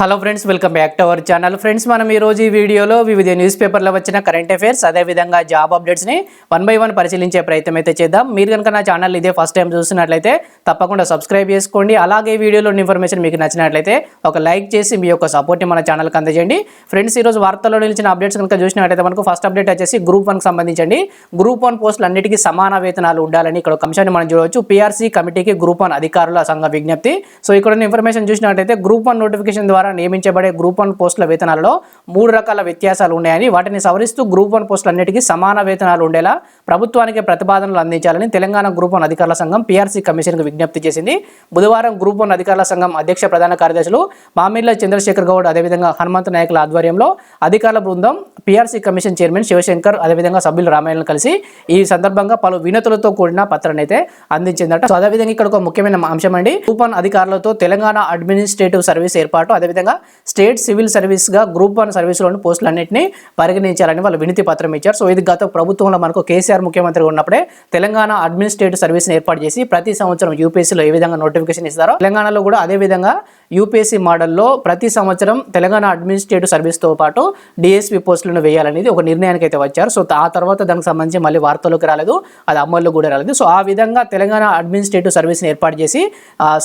Hello friends, welcome back to our channel. Friends, మనం ఈ రోజు ఈ వీడియోలో వివిధ న్యూస్ పేపర్లో వచ్చిన కరెంట్ అఫైర్స్ అదేవిధంగా జాబ్ అప్డేట్స్ని 1 by 1 పరిశీలించే ప్రయత్నం అయితే చేద్దాం. మీరు కనుక నా ఛానల్ ఇదే ఫస్ట్ టైం చూస్తున్నట్లయితే తప్పకుండా సబ్స్క్రైబ్ చేసుకోండి. అలాగే వీడియోలోని ఇన్ఫర్మేషన్ మీకు నచ్చినట్లయితే ఒక లైక్ చేసి మీ యొక్క సపోర్ట్ని మన ఛానల్కి అందజేయండి. ఫ్రెండ్స్, ఈరోజు వార్తల్లో నిలిచిన అప్డేట్స్ కనుక చూసినట్లయితే మనకు ఫస్ట్ అప్డేట్ వచ్చేసి గ్రూప్ 1కి సంబంధించండి. గ్రూప్ 1 పోస్టులు అన్నిటికీ సమాన వేతనాలు ఉండాలని ఇక్కడ ఒక అంశాన్ని మనం చూడవచ్చు. పీఆర్సీ కమిటీకి గ్రూప్ 1 అధికారుల సంఘ విజ్ఞప్తి. సో ఇక్కడ ఇన్ఫర్మేషన్ చూసినట్లయితే గ్రూప్ 1 నోటిఫికేషన్ ద్వారా నియమించబడే గ్రూప్ 1 పోస్టుల వేతనాలలో 3 రకాల వ్యత్యాసాలు ఉన్నాయని, వాటిని సవరిస్తూ గ్రూప్ 1 పోస్టులన్నిటికీ సమాన వేతనాలు ఉండేలా ప్రభుత్వానికి ప్రతిపాదనలు అందించాలని తెలంగాణ గ్రూప్ 1 అధికారుల సంఘం పీఆర్సీ కమిషన్కు విజ్ఞప్తి చేసింది. బుధవారం గ్రూప్ 1 అధికారుల సంఘం అధ్యక్ష ప్రధాన కార్యదర్శులు మామిళ్ళ చంద్రశేఖర్ గౌడ్ అదేవిధంగా హనుమంత్ నాయకుల ఆధ్వర్యంలో అధికారుల బృందం పీఆర్సీ కమిషన్ చైర్మన్ శివశంకర్ అదేవిధంగా సభ్యులు రామాయణను కలిసి ఈ సందర్భంగా పలు వినతులతో కూడిన పత్రాన్ని అయితే అందించిందట. సో అదేవిధంగా ఇక్కడ ఒక ముఖ్యమైన అంశం అండి, గ్రూప్ 1 అధికారులతో తెలంగాణ అడ్మినిస్ట్రేటివ్ సర్వీస్ ఏర్పాటు అదేవిధంగా స్టేట్ సివిల్ సర్వీస్ గా గ్రూప్ 1 సర్వీసులోని పోస్టులన్నింటినీ పరిగణించాలని వాళ్ళు వినతి పత్రం ఇచ్చారు. సో ఇది గత ప్రభుత్వంలో మనకు కేసీఆర్ ముఖ్యమంత్రిగా ఉన్నప్పుడే తెలంగాణ అడ్మినిస్ట్రేటివ్ సర్వీస్ ని ఏర్పాటు చేసి ప్రతి సంవత్సరం యూపీఎస్సీలో ఏ విధంగా నోటిఫికేషన్ ఇస్తారో తెలంగాణలో కూడా అదే విధంగా యూపీఎస్సీ మోడల్లో ప్రతి సంవత్సరం తెలంగాణ అడ్మినిస్ట్రేటివ్ సర్వీస్తో పాటు డిఎస్పీ పోస్టులను వేయాలనేది ఒక నిర్ణయానికి అయితే వచ్చారు. సో ఆ తర్వాత దానికి సంబంధించి మళ్ళీ వార్తల్లోకి రాలేదు, అది అమల్లో కూడా రాలేదు. సో ఆ విధంగా తెలంగాణ అడ్మినిస్ట్రేటివ్ సర్వీస్ని ఏర్పాటు చేసి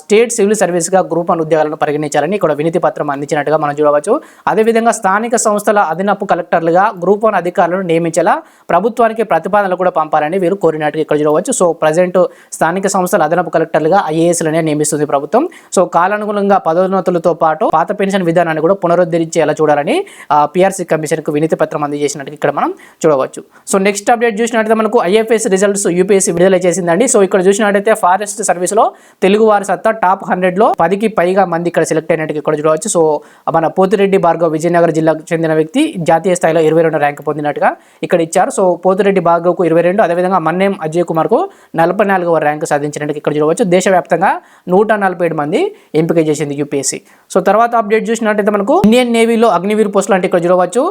స్టేట్ సివిల్ సర్వీస్గా గ్రూప్ 1 ఉద్యోగాలను పరిగణించాలని ఇక్కడ వినతి పత్రం అందించినట్టుగా మనం చూడవచ్చు. అదేవిధంగా స్థానిక సంస్థల అదనపు కలెక్టర్లుగా గ్రూప్ 1 అధికారులను నియమించేలా ప్రభుత్వానికి ప్రతిపాదనలు కూడా పంపాలని వీరు కోరినట్టుగా ఇక్కడ చూడవచ్చు. సో ప్రజెంట్ స్థానిక సంస్థల అదనపు కలెక్టర్లుగా ఐఏఎస్లనే నియమిస్తుంది ప్రభుత్వం. సో కాలానుగుణంగా పదోన్నతులతో పాటు పాత పెన్షన్ విధానాన్ని కూడా పునరుద్ధరించేలా చూడాలని పీఆర్సీ కమిషన్కు వినతి పత్రం అందజేసినట్టు ఇక్కడ మనం చూడవచ్చు. సో నెక్స్ట్ అప్డేట్ చూసినట్లయితే మనకు ఐఎఫ్ఎస్ రిజల్ట్స్ యూపీఎస్సీ విడుదల చేసిందండి. సో ఇక్కడ చూసినట్లయితే ఫారెస్ట్ సర్వీస్లో తెలుగువారి సత్తా టాప్ 100లో 10కి పైగా మంది ఇక్కడ సెలెక్ట్ అయినట్టు ఇక్కడ చూడవచ్చు. సో మన పోతిరెడ్డి భార్గవ్ విజయనగరం జిల్లాకు చెందిన వ్యక్తి జాతీయ స్థాయిలో 22 ర్యాంక్ పొందినట్టుగా ఇక్కడ ఇచ్చారు. సో పోతిరెడ్డి భార్గవ్కు 22, అదేవిధంగా మన్నేం అజయ్ కుమార్కు 44వ ర్యాంకు సాధించినట్టు ఇక్కడ చూడవచ్చు. దేశవ్యాప్తంగా 147 మంది ఎంపిక చేసింది యూపీఎస్సీ. సో తర్వాత అప్డేట్ చూసినట్టయితే మనకు ఇండియన్ నేవీలో అగ్నివీర్ పోస్టులు అంటే ఇక్కడ చూడవచ్చు.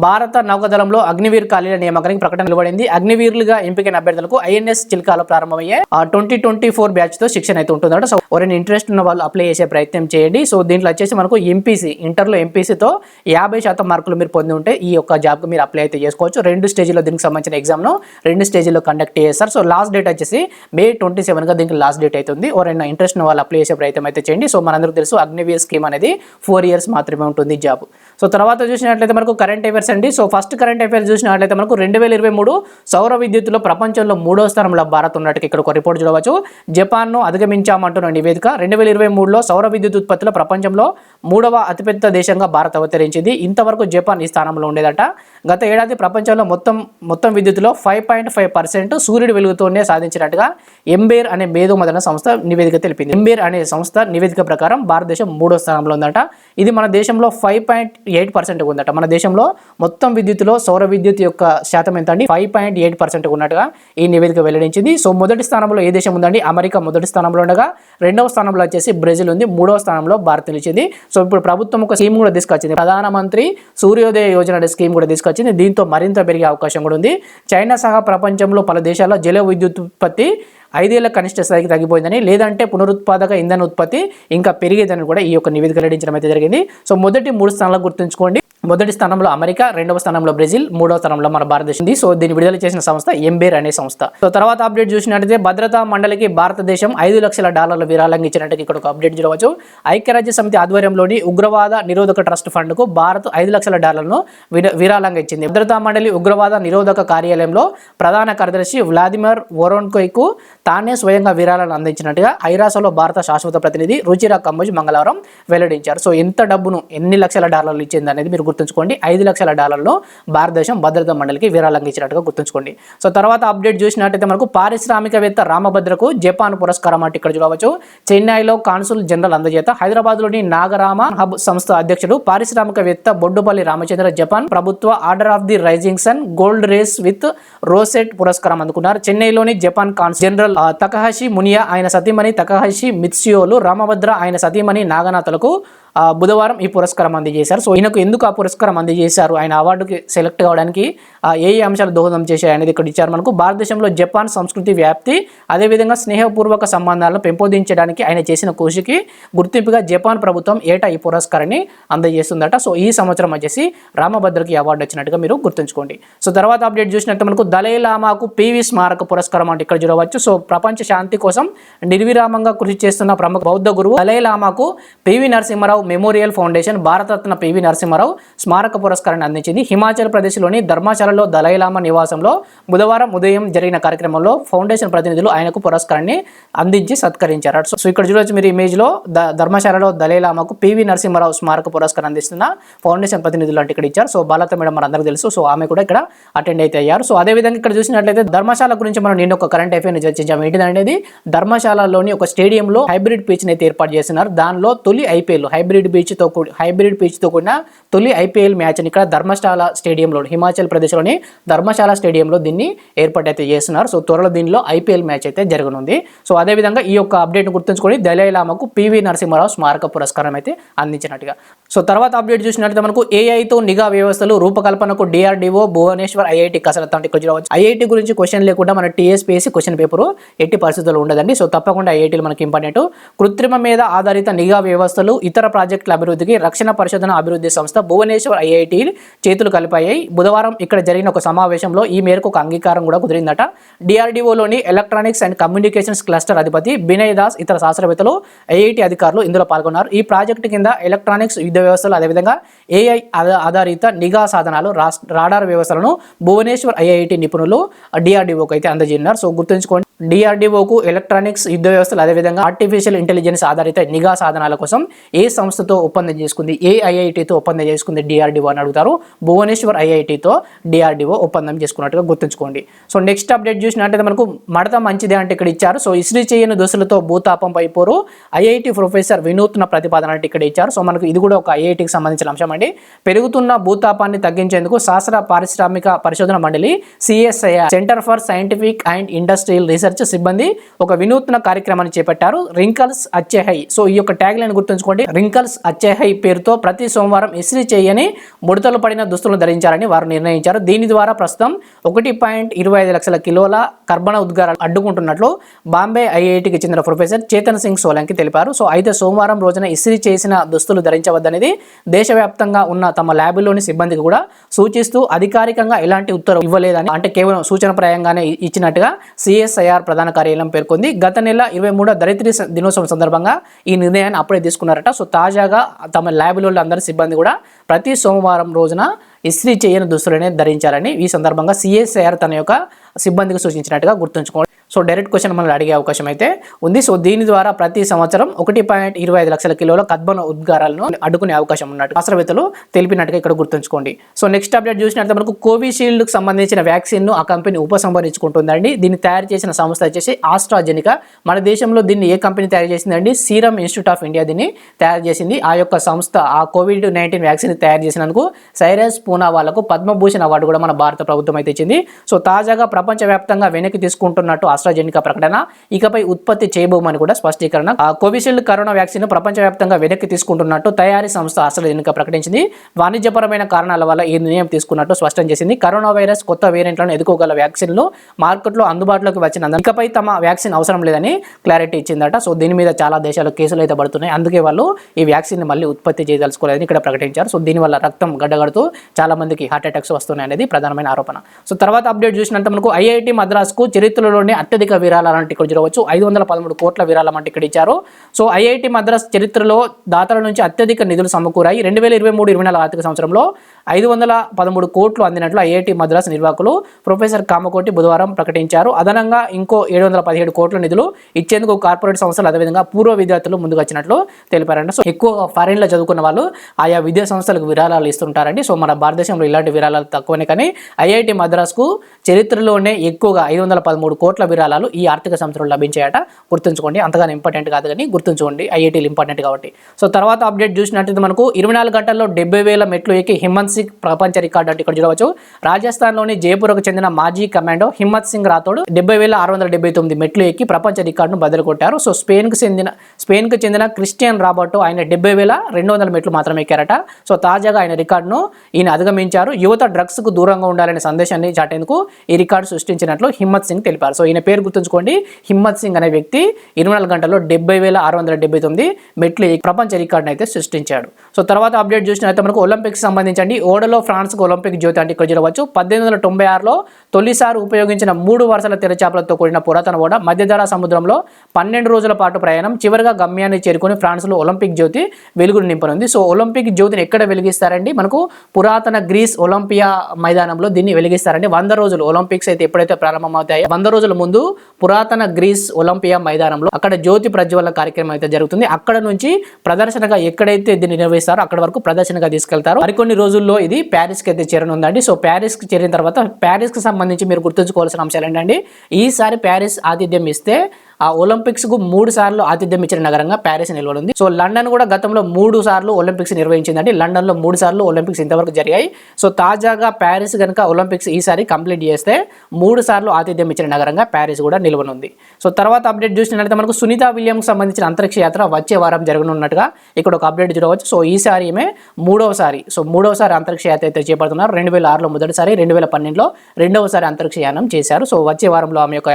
భారత నౌకాదళంలో అగ్నివీర్ ఖాళీల నియామకానికి ప్రకటన వెలువడింది. అగ్నివీర్లుగా ఎంపికైన అభ్యర్థులకు ఐఎన్ఎస్ చిల్కాలో ప్రారంభమయ్యే 2024 బ్యాచ్ తో శిక్షణ అయితే ఉంటుందట. సో ఎవరైనా ఇంట్రెస్ట్ ఉన్న వాళ్ళు అప్లై చేసే ప్రయత్నం చేయండి. సో దీంట్లో వచ్చేసి మనకు ఎంపీసీ ఇంటర్లో ఎంపీసీతో 50% మార్కులు మీరు పొంది ఉంటే ఈ యొక్క జాబ్కు మీరు అప్లై అయితే చేసుకోవచ్చు. 2 స్టేజ్లో దీనికి సంబంధించిన ఎగ్జామ్ను 2 స్టేజ్లో కండక్ట్ చేస్తారు. సో లాస్ట్ డేట్ వచ్చేసి May 27గా దీనికి లాస్ట్ డేట్ అవుతుంది. ఎవరైనా ఇంట్రెస్ట్ ఉన్న వాళ్ళు అప్లై చేసే ప్రయత్నం అయితే చేయండి. సో మనందరికీ తెలుసు అగ్నివీర్ స్కీమ్ అనేది 4 years మాత్రమే ఉంటుంది జాబ్. సో తర్వాత చూసినట్లయితే మనకు కరెంట్ అఫైర్స్ అండి. సో ఫస్ట్ కరెంట్ అఫైర్స్ చూసినట్లయితే మనకు 2023 సౌర విద్యుత్తులో ప్రపంచంలో 3వ స్థానంలో భారత్ ఉన్నట్టు ఇక్కడ ఒక రిపోర్ట్ చూడవచ్చు. జపాన్ను అధిగమించామంటున్న నివేదిక 2023లో సౌర విద్యుత్ ఉత్పత్తిలో ప్రపంచంలో 3వ అతిపెద్ద దేశంగా భారత్ అవతరించింది. ఇంతవరకు జపాన్ ఈ స్థానంలో ఉండేదట. గత ఏడాది ప్రపంచంలో మొత్తం విద్యుత్తులో 5.5% సూర్యుడి వెలుగుతోనే సాధించినట్టుగా ఎంబేర్ అనే మేధోమథన సంస్థ నివేదిక తెలిపింది. ఎంబేర్ అనే సంస్థ నివేదిక ప్రకారం భారతదేశం 3వ స్థానంలో ఉందట. ఇది మన దేశంలో 5.8% ఉందట. మన దేశంలో మొత్తం విద్యుత్తులో సౌర విద్యుత్ యొక్క శాతం ఎంత అండి? 5.8% ఉన్నట్టుగా ఈ నివేదిక వెల్లడించింది. సో మొదటి స్థానంలో ఏ దేశం ఉందండి? అమెరికా మొదటి స్థానంలో ఉండగా 2వ స్థానంలో వచ్చేసి బ్రెజిల్ ఉంది. 3వ స్థానంలో భారత్ నిలిచింది. సో ఇప్పుడు ప్రభుత్వం ఒక స్కీమ్ కూడా తీసుకొచ్చింది, ప్రధానమంత్రి సూర్యోదయ యోజన అనే స్కీమ్ కూడా తీసుకొచ్చింది. దీంతో మరింత పెరిగే అవకాశం కూడా ఉంది. చైనా సహా ప్రపంచంలో పలు దేశాల్లో జల విద్యుత్ ఉత్పత్తి 5 ఏళ్ల కనిష్ట స్థాయికి తగ్గిపోయిందని, లేదంటే పునరుత్పాదక ఇంధన ఉత్పత్తి ఇంకా పెరిగేదని కూడా ఈ యొక్క నివేదిక వెల్లడించడం అయితే జరిగింది. సో మొదటి 3 స్థానాలు గుర్తుంచుకోండి. మొదటి స్థానంలో అమెరికా, 2వ స్థానంలో బ్రెజిల్, 3వ స్థానంలో మన భారతదేశం ఉంది. సో దీన్ని విడుదల చేసిన సంస్థ ఎంబేర్ అనే సంస్థ. సో తర్వాత అప్డేట్ చూసినట్లయితే భద్రతా మండలికి భారతదేశం $5 లక్షల విరాళంగా ఇచ్చినట్టు ఇక్కడ ఒక అప్డేట్ చూడవచ్చు. ఐక్యరాజ్య సమితి ఆధ్వర్యంలోని ఉగ్రవాద నిరోధక ట్రస్ట్ ఫండ్ కు భారత్ $5 లక్షల విరాళంగా ఇచ్చింది. భద్రతా మండలి ఉగ్రవాద నిరోధక కార్యాలయంలో ప్రధాన కార్యదర్శి వ్లాదిమిర్ వోరోన్కోయ్కు తానే స్వయంగా విరాళాలను అందించినట్టుగా ఐరాసలో భారత శాశ్వత ప్రతినిధి రుచిరా కంబోజ్ మంగళవారం వెల్లడించారు. సో ఎంత డబ్బును ఎన్ని లక్షల డాలర్లు ఇచ్చింది అనేది మీరు గుర్తుంచుకోండి. $5 లక్షల భారతదేశం భద్రతా మండలికి విరాళంగా ఇచ్చినట్టుగా గుర్తుంచుకోండి. సో తర్వాత అప్డేట్ చూసినట్టయితే మనకు పారిశ్రామికవేత్త రామభద్రకు జపాన్ పురస్కారం అంటే ఇక్కడ చూడవచ్చు. చెన్నైలో కాన్సుల్ జనరల్ అందజేత హైదరాబాద్లోని నాగరామ హబ్ సంస్థ అధ్యక్షుడు పారిశ్రామికవేత్త బొడ్డుపల్లి రామచంద్ర జపాన్ ప్రభుత్వ Order of the Rising Sun Gold Rays with Rosette పురస్కారం అందుకున్నారు. చెన్నైలోని జపాన్ కాన్సుల్ జనరల్ తకహాషి మునియా, ఆయన సతీమణి తకహాషి మిత్సుయోలు, రామభద్ర ఆయన సతీమణి నాగనాథలకు బుధవారం ఈ పురస్కారం అందజేశారు. సో ఈయనకు ఎందుకు ఆ పురస్కారం అందజేశారు, ఆయన అవార్డుకి సెలెక్ట్ కావడానికి ఏ అంశాలు దోహదం చేశాయి అనేది ఇక్కడ ఇచ్చారు మనకు. భారతదేశంలో జపాన్ సంస్కృతి వ్యాప్తి, అదేవిధంగా స్నేహపూర్వక సంబంధాలను పెంపొందించడానికి ఆయన చేసిన కృషికి గుర్తింపుగా జపాన్ ప్రభుత్వం ఏటా ఈ పురస్కారాన్ని అందజేస్తుందట. సో ఈ సంవత్సరం వచ్చేసి రామభద్రకి అవార్డు వచ్చినట్టుగా మీరు గుర్తుంచుకోండి. సో తర్వాత అప్డేట్ చూసినట్టు మనకు దలైలామాకు పివి స్మారక పురస్కారం అంటే ఇక్కడ చూడవచ్చు. సో ప్రపంచ శాంతి కోసం నిర్విరామంగా కృషి చేస్తున్న ప్రముఖ బౌద్ధ గురువు దలైలామాకు PV Narasimha Rao memorial foundation Bharat Ratna PV Narasimha Rao స్మారక పురస్కారాన్ని అందించింది. హిమాచల్ ప్రదేశ్లోని ధర్మశాలలో దలైలామా నివాసంలో బుధవారం ఉదయం జరిగిన కార్యక్రమంలో ఫౌండేషన్ ప్రతినిధులు ఆయనకు పురస్కారాన్ని అందించి సత్కరించారు. సో ఇక్కడ చూడవచ్చు మీరు ఇమేజ్లో ధర్మశాలలో దలైలామాకు పివి నరసింహారావు స్మారక పురస్కారం అందిస్తున్న ఫౌండేషన్ ప్రతినిధులు అంటే ఇక్కడ ఇచ్చారు. సో బాలత మేడం మన అందరికీ తెలుసు. సో ఆమె కూడా ఇక్కడ అటెండ్ అయితే అయ్యారు. సో అదేవిధంగా ఇక్కడ చూసినట్లయితే ధర్మశాల గురించి మనం నిన్న ఒక కరెంట్ అఫైర్ని చర్చించాము. ఏంటిదనేది ధర్మశాలలోని ఒక స్టేడియంలో హైబ్రిడ్ పిచ్ అయితే ఏర్పాటు చేస్తున్నారు. దానిలో తొలి ఐపీఎల్ హైబ్రిడ్ పిచ్తో కూడిన తొలి ఐపీఎల్ మ్యాచ్ ఇక్కడ ధర్మశాల స్టేడియంలో హిమాచల్ ప్రదేశ్లోని ధర్మశాల స్టేడియంలో దీన్ని ఏర్పాటు అయితే చేస్తున్నారు. సో త్వరలో దీనిలో ఐపీఎల్ మ్యాచ్ అయితే జరగనుంది. సో అదేవిధంగా ఈ యొక్క అప్డేట్ గుర్తుంచుకొని దలైలామాకు పివి నరసింహారావు స్మారక పురస్కారం అయితే అందించినట్టుగా. సో తర్వాత అప్డేట్ చూసినట్లయితే మనకు ఏఐతో నిఘా వ్యవస్థలు రూపకల్పనకు డిఆర్డిఓ భువనేశ్వర్ ఐఐటి కసరత్తు అంటే ఇక్కడ చూడవచ్చు. ఐఐటి గురించి క్వశ్చన్ లేకుండా మన టీఎస్పీఎస్సీ క్వశ్చన్ పేపర్ ఎట్టి పరిస్థితుల్లో ఉండదండి. సో తప్పకుండా ఐఐటీలు మనకి ఇంపార్టెంట్. కృత్రిమ మీద ఆధారిత నిఘా వ్యవస్థలు ఇతర ప్రాజెక్టుల అభివృద్ధికి రక్షణ పరిశోధన అభివృద్ధి సంస్థ భువనేశ్వర్ ఐఐటి చేతులు కలిపాయి. బుధవారం ఇక్కడ జరిగిన ఒక సమావేశంలో ఈ మేరకు ఒక అంగీకారం కూడా కుదిరిందట. డిఆర్డిఓలోని ఎలక్ట్రానిక్స్ అండ్ కమ్యూనికేషన్స్ క్లస్టర్ అధిపతి బినయ్ దాస్ ఇతర శాస్త్రవేత్తలు ఐఐటి అధికారులు ఇందులో పాల్గొన్నారు. ఈ ప్రాజెక్టు కింద ఎలక్ట్రానిక్స్ యుద్ధ వ్యవస్థలు అదేవిధంగా ఏఐ ఆధారిత నిఘా సాధనాలు రాడార్ వ్యవస్థలను భువనేశ్వర్ ఐఐటి నిపుణులు డిఆర్డిఓకి అయితే అందజేయన్నారు. సో గుర్తుంచుకోండి, డిఆర్డిఓకు ఎలక్ట్రానిక్స్ యుద్ధ వ్యవస్థలు అదేవిధంగా ఆర్టిఫిషియల్ ఇంటెలిజెన్స్ ఆధారిత నిఘా సాధనాల కోసం ఏ సంస్థతో ఒప్పందం చేసుకుంది, ఏ ఐఐటితో ఒప్పందం చేసుకుంది డిఆర్డిఓ అని అడుగుతారు. భువనేశ్వర్ ఐఐటితో డిఆర్డిఓ ఒప్పందం చేసుకున్నట్టుగా గుర్తుంచుకోండి. సో నెక్స్ట్ అప్డేట్ చూసినట్టయితే మనకు మడత మంచిదే అంటే ఇక్కడ ఇచ్చారు. సో ఇస్త్రీ చేయని దోశలతో భూతాపంపై పోరు ఐఐటి ప్రొఫెసర్ వినూత్న ప్రతిపాదన అంటే ఇక్కడ ఇచ్చారు. సో మనకు ఇది కూడా ఒక ఐఐటికి సంబంధించిన అంశం అండి. పెరుగుతున్న భూతాపాన్ని తగ్గించేందుకు శాస్త్ర పారిశ్రామిక పరిశోధన మండలి CSIR centre for scientific and industrial research సిబ్బంది ఒక వినూత్న కార్యక్రమాన్ని చేపట్టారు. రింకల్స్ అచ్చే హై. సో ఈ యొక్క ట్యాగ్ లైన్ గుర్తుంచుకోండి. రింకల్స్ అచ్చే హై పేరుతో ప్రతి సోమవారం ఇస్త్రీ చేయని ముడతలు పడిన దుస్తులను ధరించాలని వారు నిర్ణయించారు. దీని ద్వారా ప్రస్తుతం 1.25 లక్షల కిలోల కర్బన ఉద్గారాలు అడ్డుకుంటున్నట్లు బాంబే ఐఐటికి చెందిన ప్రొఫెసర్ చేతన్ సింగ్ సోలంకి తెలిపారు. సో అయితే సోమవారం రోజున ఇస్త్రీ చేసిన దుస్తులు ధరించవద్దనేది దేశవ్యాప్తంగా ఉన్న తమ ల్యాబుల్లోని సిబ్బందికి కూడా సూచిస్తూ అధికారికంగా ఎలాంటి ఉత్తర్వు ఇవ్వలేదని అంటే కేవలం సూచనప్రాయంగానే ఇచ్చినట్టుగా సిఎస్ఐఆర్ ప్రధాన కార్యాలయం పేర్కొంది. గత నెల 23 దరిద్రీ దినోత్సవం సందర్భంగా ఈ నిర్ణయాన్ని అప్పుడే తీసుకున్నారట. సో తాజాగా తమ ల్యాబులో అందరి సిబ్బంది కూడా ప్రతి సోమవారం రోజున ఇస్త్రీ చేయని దుస్తులనే ధరించాలని ఈ సందర్భంగా సిఎస్ఐఆర్ తన యొక్క సిబ్బందికి సూచించినట్టుగా గుర్తుంచుకోండి. సో డైరెక్ట్ క్వశ్చన్ మనల్ని అడిగే అవకాశం అయితే ఉంది. సో దీని ద్వారా ప్రతి సంవత్సరం 1.25 లక్షల కిలోల కర్బన ఉద్గారాలను అడ్డుకునే అవకాశం ఉన్నట్టు శాస్త్రవేత్తలు తెలిపినట్టుగా ఇక్కడ గుర్తుంచుకోండి. సో నెక్స్ట్ అప్డేట్ చూసినట్లయితే మనకు కోవిషీల్డ్కి సంబంధించిన వ్యాక్సిన్ను ఆ కంపెనీ ఉపసంహరించుకుంటుందండి. దీన్ని తయారు చేసిన సంస్థ వచ్చేసి ఆస్ట్రాజెనికా. మన దేశంలో దీన్ని ఏ కంపెనీ తయారు చేసిందండి? సీరం ఇన్స్టిట్యూట్ ఆఫ్ ఇండియా దీన్ని తయారు చేసింది. ఆ యొక్క సంస్థ ఆ కోవిడ్-19 వ్యాక్సిన్ తయారు చేసినందుకు సైరస్ పూనా వాళ్ళకు పద్మభూషణ్ అవార్డు కూడా మన భారత ప్రభుత్వం అయితే ఇచ్చింది. సో తాజాగా ప్రపంచవ్యాప్తంగా వెనక్కి తీసుకుంటున్నట్టు ఆస్ట్రాజెనికా ప్రకటన. ఇకపై ఉత్పత్తి చేయబోమని కూడా స్పష్టీకరణ. కోవిషీల్డ్ కరోనా వ్యాక్సిన్ ప్రపంచవ్యాప్తంగా వెనక్కి తీసుకుంటున్నట్టు తయారీ సంస్థ ఆస్ట్రాజెనికా ప్రకటించింది. వాణిజ్యపరమైన కారణాల వల్ల ఈ నిర్ణయం తీసుకున్నట్టు స్పష్టం చేసింది. కరోనా వైరస్ కొత్త వేరియంట్లను ఎదుర్కోగల వ్యాక్సిన్లు మార్కెట్లో అందుబాటులోకి వచ్చినందున ఇకపై తమ వ్యాక్సిన్ అవసరం లేదని క్లారిటీ ఇచ్చిందట. సో దీని మీద చాలా దేశాలు కేసులు అయితే పడుతున్నాయి. అందుకే వాళ్ళు ఈ వ్యాక్సిన్ మళ్ళీ ఉత్పత్తి చేయదలుచుకోలేదని ఇక్కడ ప్రకటించారు. సో దీనివల్ల రక్తం గడ్డగడుతూ చాలా మందికి హార్ట్ అటాక్స్ వస్తున్నాయి అనేది ప్రధానమైన ఆరోపణ. సో తర్వాత అప్డేట్ చూసినట్టు మనకు ఐఐటి మద్రాస్కు చరిత్రలోనే అత్యధిక విరాళాలు అంటే ఇక్కడ చూడవచ్చు. 513 కోట్ల విరాళం అంటే ఇక్కడ ఇచ్చారు. సో ఐఐటి మద్రాస్ చరిత్రలో దాతల నుంచి అత్యధిక నిధులు సమకూరాయి. 2023-24 ఆర్థిక సంవత్సరంలో 513 కోట్లు అందినట్లు ఐఐటి మద్రాస్ నిర్వాహకులు ప్రొఫెసర్ కామకోటి బుధవారం ప్రకటించారు. అదనంగా ఇంకో 717 కోట్ల నిధులు ఇచ్చేందుకు కార్పొరేట్ సంస్థలు అదేవిధంగా పూర్వ విద్యార్థులు ముందుకు వచ్చినట్లు తెలిపారంట. సో ఎక్కువ ఫారిన్లో చదువుకున్న వాళ్ళు ఆయా విద్యా సంస్థలకు విరాళాలు ఇస్తుంటారండి. సో మన భారతదేశంలో ఇలాంటి విరాళాలు తక్కువనే, కానీ ఐఐటి మద్రాస్కు చరిత్రలోనే ఎక్కువగా 513 కోట్ల విరాళాలు ఈ ఆర్థిక సంవత్సరంలో లభించాయట. గుర్తుంచుకోండి, అంతగానే ఇంపార్టెంట్ కాదు కానీ గుర్తుంచుకోండి, ఐఐటీలు ఇంపార్టెంట్ కాబట్టి. సో తర్వాత అప్డేట్ చూసినట్లయితే మనకు 24 గంటల్లో 70,000 మెట్లు ఎక్కి హిమంత్ మాసిక్ ప్రపంచ రికార్డు అంటే ఇక్కడ చూడవచ్చు. రాజస్థాన్లోని జైపూర్కు చెందిన మాజీ కమాండో హిమ్మత్ సింగ్ రాథోడ్ 70,679 మెట్లు ఎక్కి ప్రపంచ రికార్డును బద్దలు కొట్టారు. సో స్పెయిన్కు చెందిన క్రిస్టియన్ రాబర్టో ఆయన 70,200 మెట్లు మాత్రమే ఎక్కారట. సో తాజాగా ఆయన రికార్డును ఈయన అధిగమించారు. యువత డ్రగ్స్ కు దూరంగా ఉండాలనే సందేశాన్ని చాటేందుకు ఈ రికార్డు సృష్టించినట్లు హిమ్మత్ సింగ్ తెలిపారు. సో ఈయన పేరు గుర్తుంచుకోండి, హిమ్మత్ సింగ్ అనే వ్యక్తి 24 గంటల్లో 70,679 మెట్లు ప్రపంచ రికార్డును అయితే సృష్టించాడు. సో తర్వాత అప్డేట్ చూసినట్లయితే మనకు ఒలింపిక్స్ సంబంధించండి. ఓడలో ఫ్రాన్స్కు ఒలింపిక్ జ్యోతి అంటే ఇక్కడ చూడవచ్చు. 1896లో తొలిసారి ఉపయోగించిన 3 వరుసల తెరచాపలతో కూడిన పురాతన ఓడ మధ్యధరా సముద్రంలో 12 రోజుల పాటు ప్రయాణం చివరిగా గమ్యాన్ని చేరుకుని ఫ్రాన్స్లో ఒలింపిక్ జ్యోతి వెలుగును నింపనుంది. సో ఒలింపిక్ జ్యోతిని ఎక్కడ వెలిగిస్తారండి? మనకు పురాతన గ్రీస్ ఒలింపియా మైదానంలో దీన్ని వెలిగిస్తారండి. 100 రోజులు ఒలింపిక్స్ అయితే ఎప్పుడైతే ప్రారంభమవుతాయో 100 రోజుల ముందు పురాతన గ్రీస్ ఒలింపియా మైదానంలో అక్కడ జ్యోతి ప్రజ్వలన కార్యక్రమం అయితే జరుగుతుంది. అక్కడ నుంచి ప్రదర్శనగా ఎక్కడైతే దీన్ని నిర్వహిస్తారో అక్కడ వరకు ప్రదర్శనగా తీసుకెళ్తారు. మరికొన్ని రోజుల్లో ఇది ప్యారిస్ కి అయితే చేరనుందండి. సో ప్యారిస్ కి చేరిన తర్వాత ప్యారిస్ కి సంబంధించి మీరు గుర్తుంచుకోవాల్సిన అంశాలు ఏంటండి? ఈసారి ప్యారిస్ ఆతిథ్యం ఇస్తే ఆ ఒలింపిక్స్ కు 3 సార్లు ఆతిథ్యం ఇచ్చిన నగరంగా ప్యారిస్ నిలవనుంది. సో లండన్ కూడా గతంలో 3 సార్లు ఒలింపిక్స్ నిర్వహించిందండి. లండన్ లో 3 సార్లు ఒలింపిక్స్ ఇంతవరకు జరిగాయి. సో తాజాగా ప్యారిస్ కనుక ఒలింపిక్స్ ఈసారి కంప్లీట్ చేస్తే 3 సార్లు ఆతిథ్యం ఇచ్చిన నగరంగా ప్యారిస్ కూడా నిలవనుంది. సో తర్వాత అప్డేట్ చూసినట్లయితే మనకు సునీత విలియమ్స్ సంబంధించిన అంతరిక్ష యాత్ర వచ్చే వారం జరగనున్నట్టుగా ఇక్కడ ఒక అప్డేట్ చూడవచ్చు. సో ఈసారి ఈమె మూడవసారి అంతరిక్ష యాత్ర అయితే చేపడుతున్నారు. 2006లో మొదటిసారి, 2012లో రెండవసారి అంతరిక్ష యానం చేశారు. సో వచ్చే వారంలో ఆమె యొక్క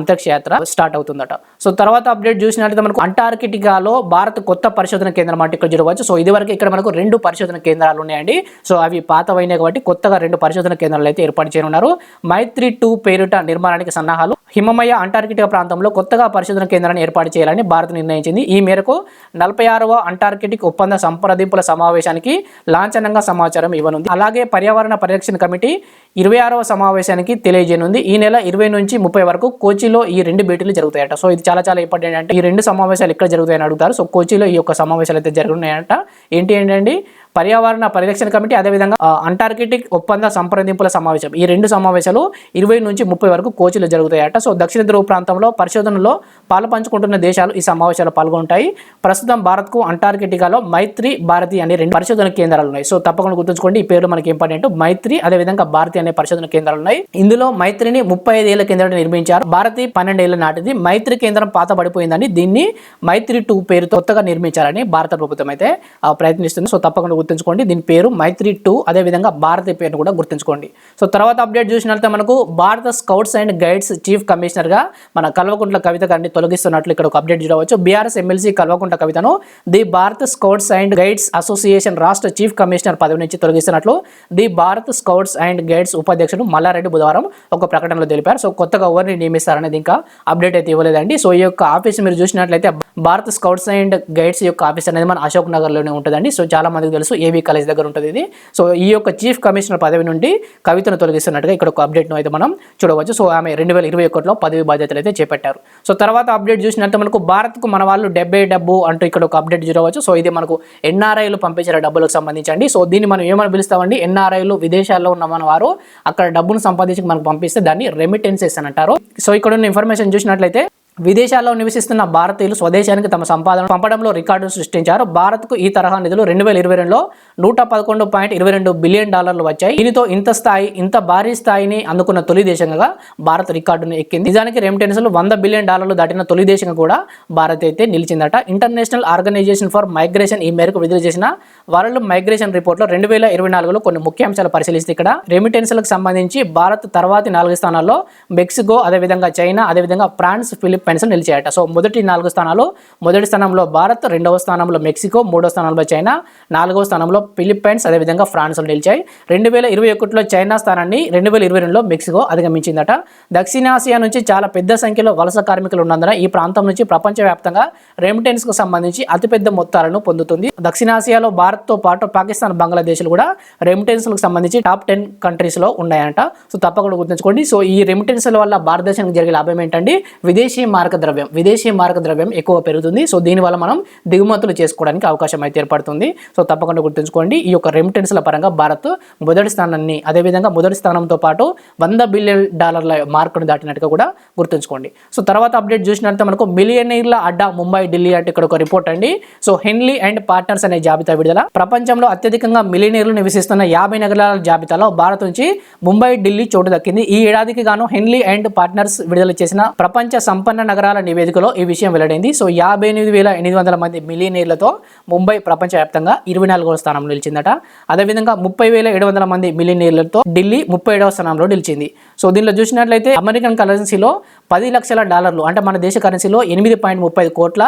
అంతరిక్ష యాత్ర స్టార్ట్ అవుతుందట. సో తర్వాత అప్డేట్ చూసినట్లయితే మనకు అంటార్కిటికాలో భారత్ కొత్త పరిశోధన కేంద్రం అంటే ఇక్కడ చూడవచ్చు. సో ఇదివరకు ఇక్కడ మనకు 2 పరిశోధన కేంద్రాలు ఉన్నాయండి. సో అవి పాతవైనాయి కాబట్టి కొత్తగా 2 పరిశోధన కేంద్రాలు అయితే ఏర్పాటు చేయనున్నారు. మైత్రి 2 పేరిట నిర్మాణానికి సన్నాహాలు. హిమమయ అంటార్కిటికా ప్రాంతంలో కొత్తగా పరిశోధన కేంద్రాన్ని ఏర్పాటు చేయాలని భారత్ నిర్ణయించింది. ఈ మేరకు 46వ అంటార్కిటిక్ ఒప్పంద సంప్రదింపుల సమావేశానికి లాంఛనంగా సమాచారం ఇవ్వనుంది. అలాగే పర్యావరణ పరిరక్షణ కమిటీ 26వ సమావేశానికి తెలియజేయనుంది. ఈ నెల 20 నుంచి 30 వరకు కోచిలో ఈ 2 భేటీలు జరుగుతాయట. సో ఇది చాలా ఇంపార్టెంట్. అంటే ఈ 2 సమావేశాలు ఎక్కడ జరుగుతాయని అడుగుతారు. సో కోచిలో ఈ యొక్క సమావేశాలు అయితే జరుగుతున్నాయంట. ఏంటండి? పర్యావరణ పరిరక్షణ కమిటీ, అదేవిధంగా అంటార్కిటిక్ ఒప్పంద సంప్రదింపుల సమావేశం. ఈ 2 సమావేశాలు 20 నుంచి 30 వరకు కోచిలో జరుగుతాయట. సో దక్షిణ ధ్రువ ప్రాంతంలో పరిశోధనలో పాలుపంచుకుంటున్న దేశాలు ఈ సమావేశాలు పాల్గొంటాయి. ప్రస్తుతం భారత్కు అంటార్కిటికాలో మైత్రి, భారతి అనే 2 పరిశోధన కేంద్రాలు ఉన్నాయి. సో తప్పకుండా గుర్తుంచుకోండి, ఈ పేర్లు మనకి ఇంపార్టెంట్. మైత్రి, అదేవిధంగా భారతి అనే పరిశోధన కేంద్రాలు ఉన్నాయి. ఇందులో మైత్రిని 35 ఏళ్ల కిందట నిర్మించారు. భారతి 12 ఏళ్ల నాటిది. మైత్రి కేంద్రం పాత పడిపోయిందని దీన్ని మైత్రి 2 పేరుతో కొత్తగా నిర్మించాలని భారత ప్రభుత్వం అయితే ప్రయత్నిస్తుంది. సో తప్పకుండా గుర్తుంచుకోండి, దీని పేరు మైత్రి 2. అదేవిధంగా భారతి పేరును కూడా గుర్తుంచుకోండి. సో తర్వాత అప్డేట్ చూసినట్లయితే మనకు భారత scouts and guides chief commissioner గా మన కల్వకుంట్ల కవిత గారిని తొలగిస్తున్నట్లు ఇక్కడ ఒక అప్డేట్ చూడవచ్చు. బీఆర్ఎస్ ఎమ్మెల్సీ కల్వకుంట్ల కవితను ది భారత స్కౌట్స్ అండ్ గైడ్స్ అసోసియేషన్ రాష్ట్ర చీఫ్ కమిషనర్ పదవి నుంచి తొలగిస్తున్నట్లు ది భారత స్కౌట్స్ అండ్ గైడ్స్ ఉపాధ్యక్షుడు మల్లారెడ్డి బుధవారం ఒక ప్రకటనలో తెలిపారు. సో కొత్తగా ఎవరిని నియమిస్తారనేది ఇంకా అప్డేట్ అయితే ఇవ్వలేదండి. సో ఈ యొక్క ఆఫీస్ మీరు చూసినట్లయితే భారత స్కౌట్స్ అండ్ గైడ్స్ యొక్క ఆఫీస్ అనేది మన అశోక్ నగర్ లోనే ఉంటుందండి. సో చాలా మందికి తెలుసు, ఏవీ కాలేజ్ దగ్గర ఉంటుంది ఇది. సో ఈ యొక్క చీఫ్ కమిషనర్ పదవి నుండి కవితను తొలగిస్తున్నట్టుగా ఇక్కడ ఒక అప్డేట్ అయితే మనం చూడవచ్చు. సో ఆమె 2021లో పదవి బాధ్యతలు అయితే చేపట్టారు. సో తర్వాత అప్డేట్ చూసినట్టు మనకు భారత్కు మన వాళ్ళు 70 డబ్బు అంటూ ఇక్కడ ఒక అప్డేట్ చూడవచ్చు. సో ఇది మనకు ఎన్ఆర్ఐలు పంపించిన డబ్బులకు సంబంధించండి. సో దీన్ని మనం ఏమని పిలుస్తామండి? ఎన్ఆర్ఐలు విదేశాల్లో ఉన్న మన వారు అక్కడ డబ్బును సంపాదించి మనకు పంపిస్తే దాన్ని రెమిటెన్సెస్ అని అంటారు. సో ఇక్కడ ఉన్న ఇన్ఫర్మేషన్ చూసినట్లయితే విదేశాల్లో నివసిస్తున్న భారతీయులు స్వదేశానికి తమ సంపాదన పంపడంలో రికార్డును సృష్టించారు. భారత్కు ఈ తరహా నిధులు 2022లో $111.22 బిలియన్ వచ్చాయి. దీనితో ఇంత భారీ స్థాయిని అందుకున్న తొలి దేశంగా భారత్ రికార్డును ఎక్కింది. నిజానికి రెమిటెన్స్లు $100 బిలియన్ దాటిన తొలి దేశంగా కూడా భారత్ అయితే నిలిచిందట. ఇంటర్నేషనల్ ఆర్గనైజేషన్ ఫర్ మైగ్రేషన్ ఈ మేరకు విడుదల చేసిన వరల్డ్ మైగ్రేషన్ రిపోర్ట్లో 2024లో కొన్ని ముఖ్య అంశాలు పరిశీలిస్తే ఇక్కడ రెమిటెన్స్లకు సంబంధించి భారత్ తర్వాతి 4 స్థానాల్లో మెక్సికో, అదేవిధంగా చైనా, అదేవిధంగా ఫ్రాన్స్, ఫిలిప్పైన్స్ నిలిచాయట. సో మొదటి 4 స్థానాలు, మొదటి స్థానంలో భారత్, 2వ స్థానంలో మెక్సికో, 3వ స్థానంలో చైనా, 4వ స్థానంలో ఫిలిప్పైన్స్, అదేవిధంగా ఫ్రాన్స్ నిలిచాయి. 2021లో చైనా స్థానాన్ని 2022లో మెక్సికో అధిగమించిందట. దక్షిణాసియా నుంచి చాలా పెద్ద సంఖ్యలో వలస కార్మికులు ఉన్నందున ఈ ప్రాంతం నుంచి ప్రపంచవ్యాప్తంగా రెమిటెన్స్ కు సంబంధించి అతిపెద్ద మొత్తాలను పొందుతుంది. దక్షిణాసియాలో భారత్తో పాటు పాకిస్తాన్, బంగ్లాదేశ్లు కూడా రెమిటెన్స్లకు సంబంధించి టాప్ 10 కంట్రీస్ లో ఉన్నాయంట. సో తప్పకుండా గుర్తుంచుకోండి. సో ఈ రెమిటెన్స్ల వల్ల భారతదేశానికి జరిగే లాభం ఏంటండి? విదేశీ విదేశీ మారక ద్రవ్యం ఎక్కువ పెరుగుతుంది. సో దీనివల్ల మనం దిగుమతులు చేసుకోవడానికి అవకాశం అయితే ఏర్పడుతుంది. సో తప్పకుండా గుర్తుంచుకోండి, ఈ యొక్క రెమిటెన్స్ల పరంగా భారత్ మొదటి స్థానాన్ని, అదేవిధంగా మొదటి స్థానంతో పాటు $100 బిలియన్ మార్కును దాటినట్టుగా కూడా గుర్తుంచుకోండి. సో తర్వాత అప్డేట్ చూసినట్లయితే మనకు మిలియనీర్ల అడ్డా ముంబై, ఢిల్లీ అంటే ఇక్కడ ఒక రిపోర్ట్ అండి. సో హెన్లీ అండ్ పార్ట్నర్స్ అనే జాబితా విడుదల. ప్రపంచంలో అత్యధికంగా మిలియనీర్లు నివసిస్తున్న 50 నగరాల జాబితాలో భారత్ నుంచి ముంబై, ఢిల్లీ చోటు దక్కింది. ఈ ఏడాదికి గాను హెన్లీ అండ్ పార్ట్నర్స్ విడుదల చేసిన ప్రపంచ సంపన్న నగరాల నివేదికలో ఈ విషయం వెల్లడైంది. సో 58,800 మంది మిలియనీర్లతో ముంబై ప్రపంచవ్యాప్తంగా 24వ స్థానంలో నిలిచిందట. అదేవిధంగా 30,700 మంది మిలియనీర్లతో ఢిల్లీ 37వ స్థానంలో నిలిచింది. సో దీనిలో చూసినట్లయితే అమెరికన్ కరెన్సీలో $10 లక్షల అంటే మన దేశ కరెన్సీలో 8.35 కోట్ల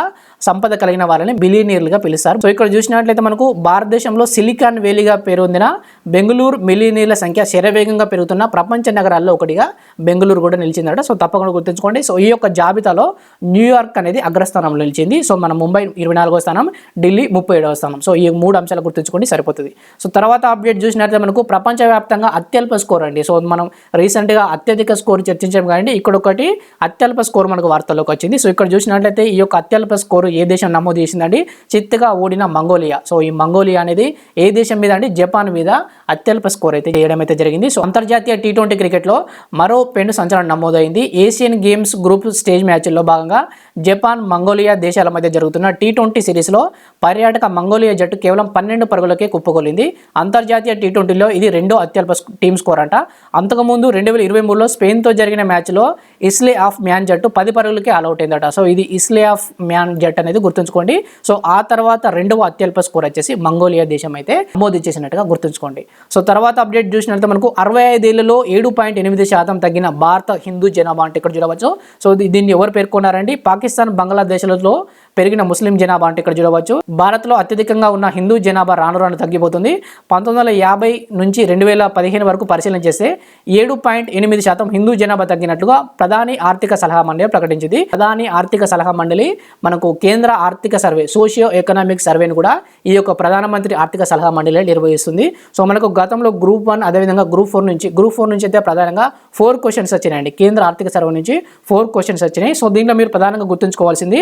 సంపద కలిగిన వారిని బిలియనీర్లుగా పిలుస్తారు. సో ఇక్కడ చూసినట్లయితే మనకు భారతదేశంలో సిలికాన్ వేలీగా పేరొందిన బెంగళూరు మిలియనీర్ల సంఖ్య శరవేగంగా పెరుగుతున్న ప్రపంచ నగరాల్లో ఒకటిగా బెంగళూరు కూడా నిలిచిందట. సో తప్పకుండా గుర్తుంచుకోండి. సో ఈ యొక్క జాబితాలో న్యూయార్క్ అనేది అగ్రస్థానంలో నిలిచింది. సో మన ముంబై 24వ స్థానం, ఢిల్లీ 37వ స్థానం. సో ఈ 3 అంశాలు గుర్తుంచుకోండి సరిపోతుంది. సో తర్వాత అప్డేట్ చూసినట్లయితే మనకు ప్రపంచవ్యాప్తంగా అత్యల్ప స్కోర్ అండి. సో మనం రీసెంట్గా అత్యధిక స్కోర్ చర్చించాం కానీ ఇక్కడ ఒకటి అత్యల్ప స్కోర్ మనకు వార్తల్లోకి వచ్చింది. సో ఇక్కడ చూసినట్లయితే ఈ యొక్క అత్యల్ప స్కోర్ ఏ దేశం నమోదు చేసిందండి? చిత్తుగా ఓడిన మంగోలియా. సో ఈ మంగోలియా అనేది ఏ దేశం మీద అండి? జపాన్ మీద అత్యల్ప స్కోర్ అయితే చేయడం అయితే జరిగింది. సో అంతర్జాతీయ T20 క్రికెట్లో మరో పెను సంచలనం నమోదైంది. ఏషియన్ గేమ్స్ గ్రూప్ స్టేజ్ మ్యాచ్ల్లో భాగంగా జపాన్, మంగోలియా దేశాల మధ్య జరుగుతున్న T20 సిరీస్లో పర్యాటక మంగోలియా జట్టు కేవలం 12 పరుగులకే కుప్పకొలింది. అంతర్జాతీయ T20లో ఇది రెండో అత్యల్ప టీమ్ స్కోర్ అంట. అంతకుముందు 2023లో స్పెయిన్తో జరిగిన మ్యాచ్లో ఇస్లే ఆఫ్ మ్యాన్ జట్టు 10 పరుగులకే ఆల్అౌట్ అయిందట. సో ఇది ఇస్లే ఆఫ్ మ్యాన్ జట్టు అనేది గుర్తుంచుకోండి. సో ఆ తర్వాత రెండవ అత్యల్ప స్కోర్ వచ్చేసి మంగోలియా దేశం అయితే నమోదు చేసినట్టుగా గుర్తుంచుకోండి. సో తర్వాత అప్డేట్ చూసినట్లయితే మనకు 65 ఏళ్లలో 7.8% తగ్గిన భారత హిందూ జనాభా అంటే ఇక్కడ చూడవచ్చు. సో దీన్ని ఎవరు పేర్కొన్నారండి? పాకిస్తాన్, బంగ్లాదేశ్లలో పెరిగిన ముస్లిం జనాభా అంటే ఇక్కడ చూడవచ్చు. భారత్లో అత్యధికంగా ఉన్న హిందూ జనాభా రాను తగ్గిపోతుంది. 1950 నుంచి 2015 వరకు పరిశీలన చేస్తే 7.8% హిందూ జనాభా తగ్గినట్లుగా ప్రధాని ఆర్థిక సలహా మండలి ప్రకటించింది. ప్రధాని ఆర్థిక సలహా మండలి మనకు కేంద్ర ఆర్థిక సర్వే, సోషియో ఎకనామిక్ సర్వేను కూడా ఈ యొక్క ప్రధానమంత్రి ఆర్థిక సలహా మండలి నిర్వహిస్తుంది. సో మనకు గతంలో గ్రూప్ 1 అదేవిధంగా గ్రూప్ 4 నుంచి అయితే ప్రధానంగా 4 క్వశ్చన్స్ వచ్చినాయండి. కేంద్ర ఆర్థిక సర్వే నుంచి 4 క్వశ్చన్స్ వచ్చినాయి. సో దీంట్లో మీరు ప్రధానంగా గుర్తుంచుకోవాల్సింది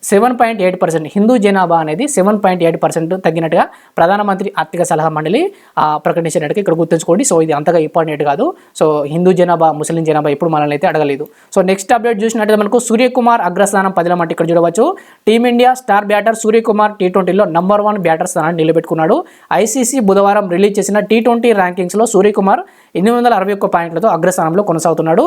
7.8% హిందూ జనాభా అనేది 7.8% తగ్గినట్టుగా ప్రధానమంత్రి ఆర్థిక సలహా మండలి ప్రకటించినట్టుగా ఇక్కడ గుర్తుంచుకోండి. సో ఇది అంతగా ఇంపార్టెంట్ కాదు. సో హిందూ జనాభా, ముస్లిం జనాభా ఇప్పుడు మనల్ని అయితే అడగలేదు. సో నెక్స్ట్ అప్డేట్ చూసినట్లయితే మనకు సూర్యకుమార్ అగ్రస్థానం 10ల అంటే ఇక్కడ చూడవచ్చు. టీమిండియా స్టార్ బ్యాటర్ సూర్యకుమార్ T20లో నంబర్ 1 బ్యాటర్ స్థానాన్ని నిలబెట్టుకున్నాడు. ఐసీసీ బుధవారం రిలీజ్ చేసిన T20 ర్యాంకింగ్స్లో సూర్యకుమార్ 861 పాయింట్లతో అగ్రస్థానంలో కొనసాగుతున్నాడు.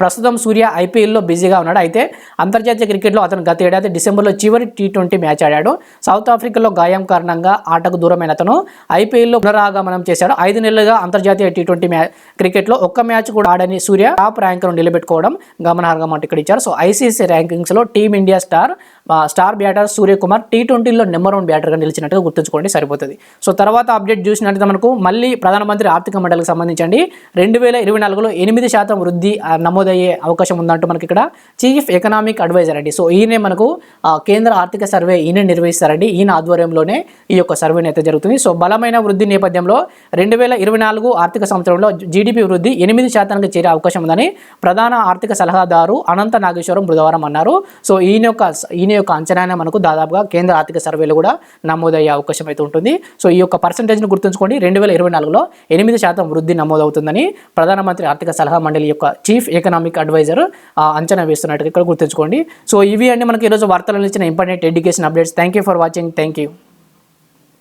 ప్రస్తుతం సూర్య ఐపీఎల్లో బిజీగా ఉన్నాడు. అయితే అంతర్జాతీయ క్రికెట్లో అతను గత ఏడాది డిసెంబర్లో చివరి T20 మ్యాచ్ ఆడాడు. సౌత్ ఆఫ్రికాలో గాయం కారణంగా ఆటకు దూరమైన అతను ఐపీఎల్లో పునరాగమనం చేశాడు. 5 నెలలుగా అంతర్జాతీయ T20 క్రికెట్లో ఒక్క మ్యాచ్ కూడా ఆడని సూర్య టాప్ ర్యాంకును నిలబెట్టుకోవడం గమనార్హం అంటే ఇక్కడ ఇచ్చారు. సో ఐసీసీ ర్యాంకింగ్స్లో టీమిండియా స్టార్ బ్యాటర్ సూర్యకుమార్ T20లో నెంబర్ 1 బ్యాటర్గా నిలిచినట్టుగా గుర్తుంచుకోండి సరిపోతుంది. సో తర్వాత అప్డేట్ చూసినట్లయితే మనకు మళ్ళీ ప్రధానమంత్రి ఆర్థిక మండలికి సంబంధించండి 2024లో 8% వృద్ధి నమోదయ్యే అవకాశం ఉందంటూ మనకి ఇక్కడ చీఫ్ ఎకనామిక్ అడ్వైజర్ అండి. సో ఈయనే మనకు కేంద్ర ఆర్థిక సర్వే ఈయన నిర్వహిస్తారండి. ఈయన ఆధ్వర్యంలోనే ఈ యొక్క సర్వేని అయితే జరుగుతుంది. సో బలమైన వృద్ధి నేపథ్యంలో 2024 ఆర్థిక సంవత్సరంలో జీడిపి వృద్ధి 8%కి చేరే అవకాశం ఉందని ప్రధాన ఆర్థిక సలహాదారు అనంత నాగేశ్వరం బుధవారం అన్నారు. సో ఈయన యొక్క అంచనా మనకు దాదాపుగా కేంద్ర ఆర్థిక సర్వేలో కూడా నమోదయ్యే అవకాశం అయితే ఉంటుంది. సో ఈ యొక్క పర్సంటేజ్ను గుర్తుంచుకోండి. 2024లో 8% వృద్ధి నమోదవుతుందని ప్రధానమంత్రి ఆర్థిక సలహా మండలి యొక్క చీఫ్ ఎకనామిక్ అడ్వైజర్ అంచనా వేస్తున్నట్టుగా ఇక్కడ గుర్తుంచుకోండి. సో ఇవి అండి మనకి ఈరోజు వార్తలు ఇచ్చిన important education updates. Thank you for watching. Thank you.